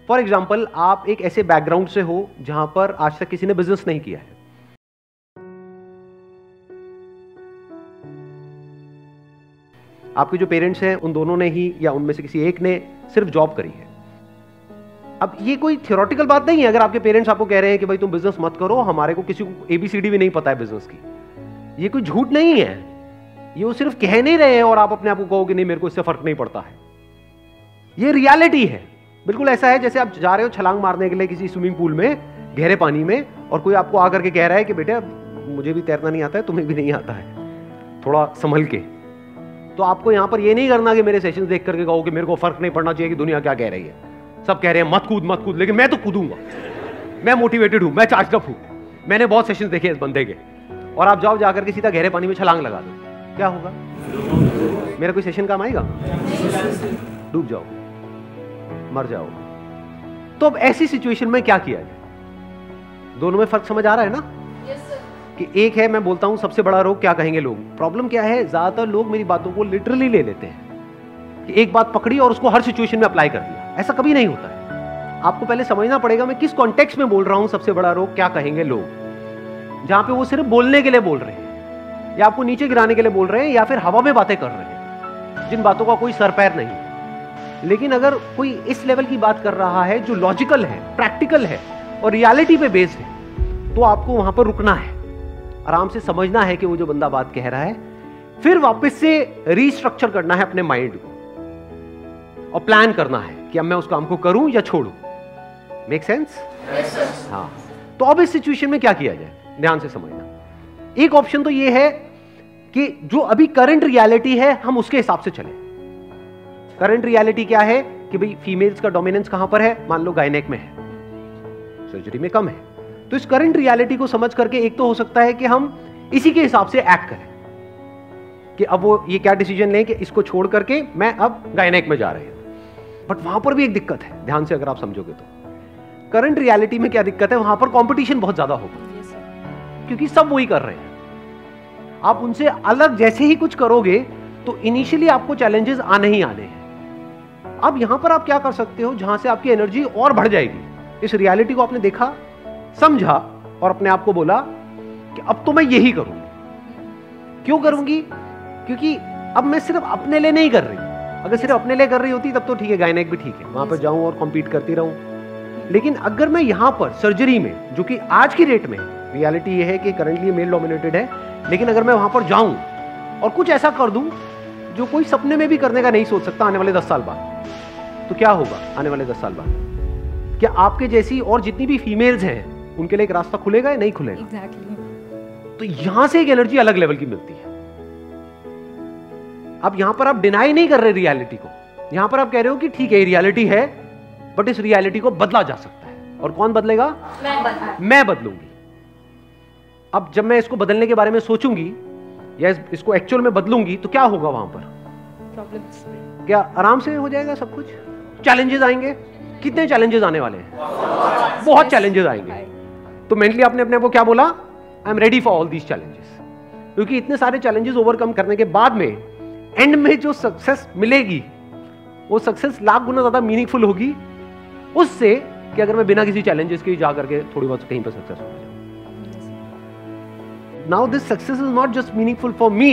For example, आप एक ऐसे बैकग्राउंड से हो जहां पर आज तक किसी ने बिजनेस नहीं किया है, आपके जो पेरेंट्स हैं उन दोनों ने ही या उनमें से किसी एक ने सिर्फ जॉब करी है। अब ये कोई थ्योरेटिकल बात नहीं है। अगर आपके पेरेंट्स आपको कह रहे हैं कि भाई तुम बिजनेस मत करो, हमारे को किसी को एबीसीडी भी नहीं पता है बिजनेस की, ये कोई झूठ नहीं है, ये वो सिर्फ कह नहीं रहे हैं और आप अपने आप को कहो कि नहीं मेरे को इससे फर्क नहीं पड़ता है। ये रियलिटी है। बिल्कुल ऐसा है जैसे आप जा रहे हो छलांग मारने के लिए किसी स्विमिंग पूल में, गहरे पानी में, और कोई आपको आकर के कह रहा है कि बेटा मुझे भी तैरना नहीं आता है, तुम्हें भी नहीं आता है, थोड़ा संभल के। तो आपको यहां पर ये नहीं करना कि मेरे सेशंस देख करके कहो कि मेरे को फर्क नहीं पड़ना चाहिए कि दुनिया क्या कह रही है, सब कह रहे हैं मत कूद मत कूद, लेकिन मैं तो कूदूंगा, मैं मोटिवेटेड हूं, मैं चार्ज अप हूं, मैंने बहुत सेशंस देखे इस बंदे के। और आप जाओ जाकर के सीधा गहरे पानी में छलांग लगा दो, क्या होगा? मेरा कोई सेशन काम आएगा? डूब जाओ, मर जाओ। तो अब ऐसी सिचुएशन में क्या किया जाए? दोनों में फर्क समझ आ रहा है ना? कि एक है मैं बोलता हूं सबसे बड़ा रोग क्या कहेंगे लोग। प्रॉब्लम क्या है, ज्यादातर लोग मेरी बातों को लिटरली ले लेते हैं कि एक बात पकड़ी और उसको हर सिचुएशन में अप्लाई कर दिया। ऐसा कभी नहीं होता है। आपको पहले समझना पड़ेगा मैं किस कॉन्टेक्स्ट में बोल रहा हूं। सबसे बड़ा रोग क्या कहेंगे लोग, जहां पे वो सिर्फ बोलने के लिए बोल रहे हैं या आपको नीचे गिराने के लिए बोल रहे हैं या फिर हवा में बातें कर रहे हैं, जिन बातों का कोई सर पैर नहीं है। लेकिन अगर कोई इस लेवल की बात कर रहा है जो लॉजिकल है, प्रैक्टिकल है और रियलिटी पे बेस्ड है, तो आपको वहां पर रुकना है, आराम से समझना है कि वो जो बंदा बात कह रहा है, फिर वापस से रीस्ट्रक्चर करना है अपने माइंड को और प्लान करना है कि अब मैं उस काम को करूं या छोड़ूं। Make sense? हाँ। तो अब इस सिचुएशन में क्या किया जाए, ध्यान से समझना। एक ऑप्शन तो ये है कि जो अभी करंट रियलिटी है हम उसके हिसाब से चलें। करंट रियलिटी क्या है कि भाई फीमेल्स का डोमिनेंस कहां पर है, मान लो गायनेक में है, सर्जरी में कम है। तो इस करंट रियलिटी को समझ करके एक तो हो सकता है कि हम इसी के हिसाब से एक्ट करें कि अब वो ये क्या डिसीजन लें कि इसको छोड़ करके मैं अब गायनेक में जा रही हूं। बट वहां पर भी एक दिक्कत है, ध्यान से अगर आप समझोगे तो करंट रियलिटी में क्या दिक्कत है, वहां पर कंपटीशन बहुत ज्यादा होगा क्योंकि सब वही कर रहे हैं। आप उनसे अलग जैसे ही कुछ करोगे तो इनिशियली आपको चैलेंजेस आने ही आने हैं। अब यहां पर आप क्या कर सकते हो, जहां से आपकी एनर्जी और बढ़ जाएगी। इस रियलिटी को आपने देखा, समझा और अपने आप को बोला कि अब तो मैं यही करूंगी। क्यों करूंगी? क्योंकि अब मैं सिर्फ अपने लिए नहीं कर रही। अगर सिर्फ अपने लिए कर रही होती तब तो ठीक है, गायनेक भी ठीक है, वहां पर जाऊं और कॉम्पीट करती रहूं। लेकिन अगर मैं यहां पर सर्जरी में, जो कि आज की डेट में रियलिटी ये है कि करंटली मेल डोमिनेटेड है, लेकिन अगर मैं वहां पर जाऊं और कुछ ऐसा कर दूं जो कोई सपने में भी करने का नहीं सोच सकता आने वाले 10 साल बाद, तो क्या होगा आने वाले 10 साल बाद? क्या आपके जैसी और जितनी भी फीमेल्स हैं उनके लिए एक रास्ता खुलेगा या नहीं खुलेगा? तो यहां से एक एनर्जी अलग लेवल की मिलती है। अब यहां पर आप डिनाई नहीं कर रहे रियलिटी को, यहां पर आप कह रहे हो कि ठीक है रियलिटी है, बट इस रियलिटी को बदला जा सकता है। और कौन बदलेगा? मैं बदलूंगी। अब जब मैं इसको बदलने के बारे में सोचूंगी या इसको एक्चुअल में बदलूंगी तो क्या होगा वहां पर? प्रॉब्लम्स। क्या आराम से हो जाएगा सब कुछ? चैलेंजेस आएंगे। कितने चैलेंजेस आने वाले हैं? बहुत चैलेंजेस आएंगे। तो मेंटली आपने अपने को क्या बोला? I am ready for all these challenges. क्योंकि इतने सारे चैलेंजेस ओवरकम करने के बाद में एंड में जो सक्सेस मिलेगी वो सक्सेस लाख गुना ज्यादा मीनिंगफुल होगी उससे कि अगर मैं बिना किसी चैलेंजेस के जा करके थोड़ी बहुत कहीं पर सक्सेस हो जाऊं। Now this success is not just meaningful for me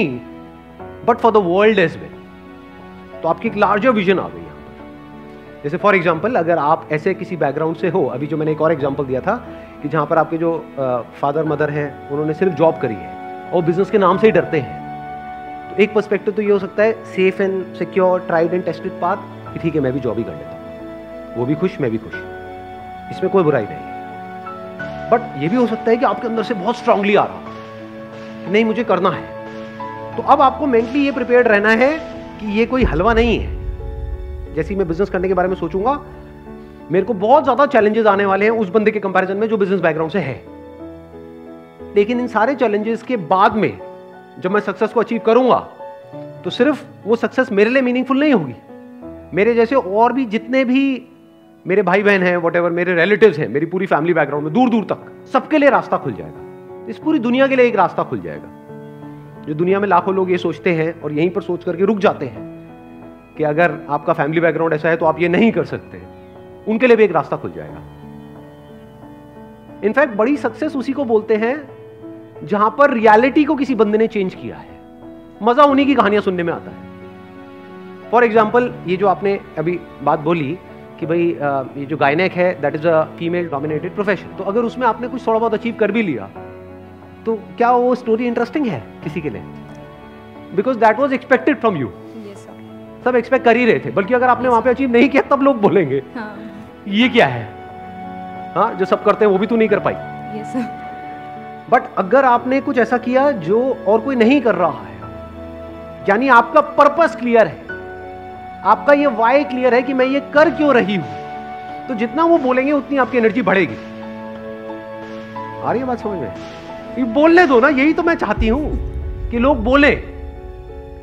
but for the world as well. तो आपकी एक लार्जर विजन आ गई यहां पर। जैसे फॉर एग्जांपल अगर आप ऐसे किसी बैकग्राउंड से हो, अभी जो मैंने एक और एग्जांपल दिया था कि जहां पर आपके जो फादर मदर हैं उन्होंने सिर्फ जॉब करी है और बिजनेस के नाम से ही डरते हैं, तो एक पर्सपेक्टिव तो ये हो सकता है safe and secure tried and tested path कि ठीक है मैं भी जॉब ही कर लेता हूं, वो भी खुश मैं भी खुश, इसमें कोई बुराई नहीं। बट ये भी हो सकता है कि आपके अंदर से बहुत स्ट्रांगली आ रहा कि नहीं मुझे करना है। तो अब आपको मेंटली ये प्रिपेयर्ड रहना है कि ये कोई हलवा नहीं है। जैसे ही मैं बिजनेस करने के बारे में सोचूंगा मेरे को बहुत ज्यादा चैलेंजेस आने वाले हैं उस बंदे के कंपैरिजन में जो बिजनेस बैकग्राउंड से है। लेकिन इन सारे चैलेंजेस के बाद में जब मैं सक्सेस को अचीव करूंगा तो सिर्फ वो सक्सेस मेरे लिए मीनिंगफुल नहीं होगी, मेरे जैसे और भी जितने भी मेरे भाई बहन हैं, व्हाटएवर मेरे रिलेटिव्स हैं, मेरी पूरी फैमिली बैकग्राउंड में दूर दूर तक सबके लिए रास्ता खुल जाएगा। इस पूरी दुनिया के लिए एक रास्ता खुल जाएगा। जो दुनिया में लाखों लोग ये सोचते हैं और यहीं पर सोच करके रुक जाते हैं कि अगर आपका फैमिली बैकग्राउंड ऐसा है तो आप ये नहीं कर सकते, उनके लिए भी एक रास्ता खुल जाएगा। इनफैक्ट बड़ी सक्सेस उसी को बोलते हैं जहां पर रियलिटी को किसी बंदे ने चेंज किया है। मजा उन्हीं की कहानियां सुनने में आता है। फॉर एग्जाम्पल, ये जो आपने अभी बात बोली कि भाई ये जो गायनेक है that is a female dominated profession, तो अगर उसमें आपने कुछ थोड़ा बहुत अचीव कर भी लिया तो क्या वो स्टोरी इंटरेस्टिंग है किसी के लिए? Because that was expected from you. सब एक्सपेक्ट कर ही रहे थे, बल्कि अगर आपने वहां पे अचीव नहीं किया तब लोग बोलेंगे ये क्या है, हाँ जो सब करते हैं वो भी तू नहीं कर पाई। बट अगर आपने कुछ ऐसा किया जो और कोई नहीं कर रहा है, यानी आपका पर्पस क्लियर है, आपका ये वाई क्लियर है कि मैं ये कर क्यों रही हूं, तो जितना वो बोलेंगे उतनी आपकी एनर्जी बढ़ेगी। आ रही है बात समझ में? ये बोलने दो ना, यही तो मैं चाहती हूं कि लोग बोले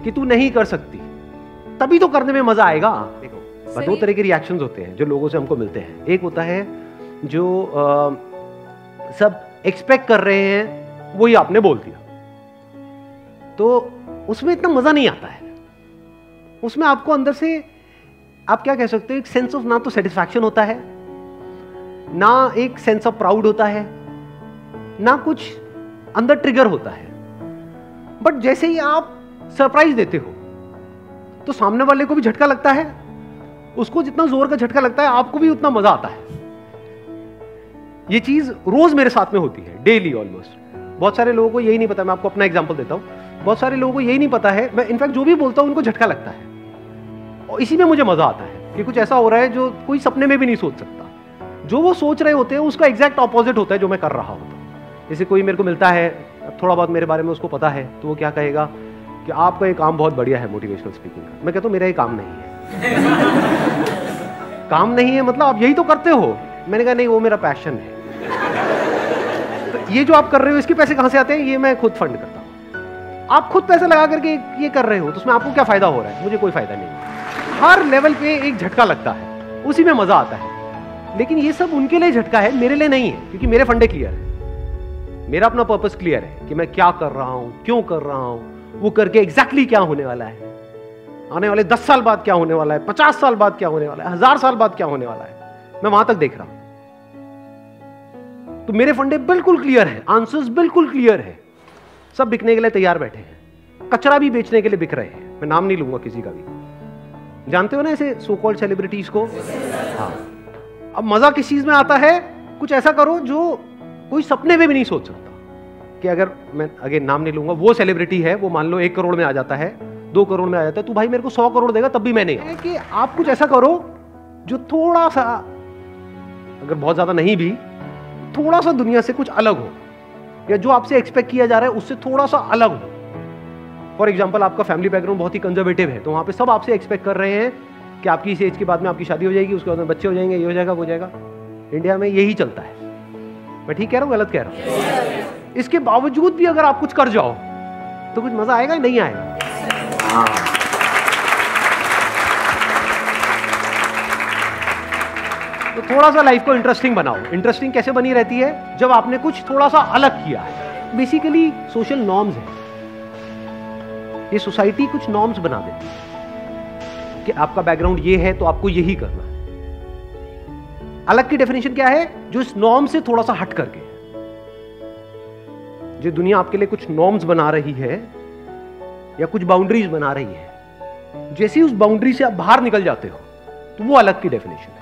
कि तू नहीं कर सकती, तभी तो करने में मजा आएगा। देखो दो तरह के रिएक्शंस होते हैं जो लोगों से हमको मिलते हैं। एक होता है जो सब एक्सपेक्ट कर रहे हैं वही आपने बोल दिया, तो उसमें इतना मजा नहीं आता है। उसमें आपको अंदर से आप क्या कह सकते हो, एक सेंस ऑफ ना तो सेटिस्फैक्शन होता है, ना एक सेंस ऑफ प्राउड होता है, ना कुछ अंदर ट्रिगर होता है। बट जैसे ही आप सरप्राइज देते हो तो सामने वाले को भी झटका लगता है, उसको जितना जोर का झटका लगता है आपको भी उतना मजा आता है। ये चीज रोज मेरे साथ में होती है, डेली ऑलमोस्ट। बहुत सारे लोगों को यही नहीं पता, मैं आपको अपना एग्जांपल देता हूं, बहुत सारे लोगों को यही नहीं पता है, मैं इनफैक्ट जो भी बोलता हूं उनको झटका लगता है, और इसी में मुझे मजा आता है कि कुछ ऐसा हो रहा है जो कोई सपने में भी नहीं सोच सकता। जो वो सोच रहे होते हैं उसका एग्जैक्ट ऑपोजिट होता है जो मैं कर रहा होता हूं। जैसे कोई मेरे को मिलता है, थोड़ा बहुत मेरे बारे में उसको पता है, तो वो क्या कहेगा कि आपका ये काम बहुत बढ़िया है मोटिवेशनल स्पीकिंग का। मैं कहता हूं मेरा ये काम नहीं है। काम नहीं है मतलब आप यही तो करते हो। मैंने कहा नहीं, वो मेरा पैशन है। तो ये जो आप कर रहे हो इसके पैसे कहां से आते हैं? ये मैं खुद फंड करता हूं। आप खुद पैसे लगा करके ये कर रहे हो तो उसमें आपको क्या फायदा हो रहा है? मुझे कोई फायदा नहीं। हर लेवल पे एक झटका लगता है, उसी में मजा आता है। लेकिन ये सब उनके लिए झटका है, मेरे लिए नहीं है, क्योंकि मेरे फंडे क्लियर है, मेरा अपना पर्पस क्लियर है कि मैं क्या कर रहा हूं, क्यों कर रहा हूं, वो करके एग्जैक्टली क्या होने वाला है, आने वाले 10 साल बाद क्या होने वाला है, 50 साल बाद क्या होने वाला है, 1000 साल बाद क्या होने वाला है, मैं वहां तक देख रहा हूं। तो मेरे फंडे बिल्कुल क्लियर है, आंसर्स बिल्कुल क्लियर है, सब बिकने के लिए तैयार बैठे हैं, कचरा भी बेचने के लिए बिक रहे हैं। मैं नाम नहीं लूंगा किसी का भी, जानते हो ना ऐसे सो कॉल्ड सेलिब्रिटीज को। हाँ, अब मजा किस चीज में आता है? कुछ ऐसा करो जो कोई सपने में भी नहीं सोच सकता। कि अगर मैं अगेन नाम नहीं लूंगा, वो सेलिब्रिटी है, वो मान लो 1 करोड़ में आ जाता है, 2 करोड़ में आ जाता है, तो भाई मेरे को 100 करोड़ देगा तब भी मैं नहीं। है कि आप कुछ ऐसा करो जो थोड़ा सा, अगर बहुत ज्यादा नहीं भी, थोड़ा सा दुनिया से कुछ अलग हो, या जो आपसे एक्सपेक्ट किया जा रहा है उससे थोड़ा सा अलग हो। फॉर एग्जाम्पल, आपका फैमिली बैकग्राउंड बहुत ही कंजर्वेटिव है, तो वहां पे सब आपसे एक्सपेक्ट कर रहे हैं कि आपकी इस एज के बाद में आपकी शादी हो जाएगी, उसके बाद में बच्चे हो जाएंगे, ये हो जाएगा, वो हो जाएगा। इंडिया में यही चलता है। मैं ठीक कह रहा हूं, गलत कह रहा हूं? इसके बावजूद भी अगर आप कुछ कर जाओ तो कुछ मजा आएगा? नहीं आएगा। तो थोड़ा सा लाइफ को इंटरेस्टिंग बनाओ। इंटरेस्टिंग कैसे बनी रहती है? जब आपने कुछ थोड़ा सा अलग किया है। बेसिकली सोशल नॉर्म्स है, ये सोसाइटी कुछ नॉर्म्स बना देती है कि आपका बैकग्राउंड ये है तो आपको यही करना है। अलग की डेफिनेशन क्या है? जो इस नॉर्म से थोड़ा सा हट करके, जो दुनिया आपके लिए कुछ नॉर्म्स बना रही है या कुछ बाउंड्रीज बना रही है, जैसे ही उस बाउंड्री से आप बाहर निकल जाते हो तो वो अलग की डेफिनेशन है।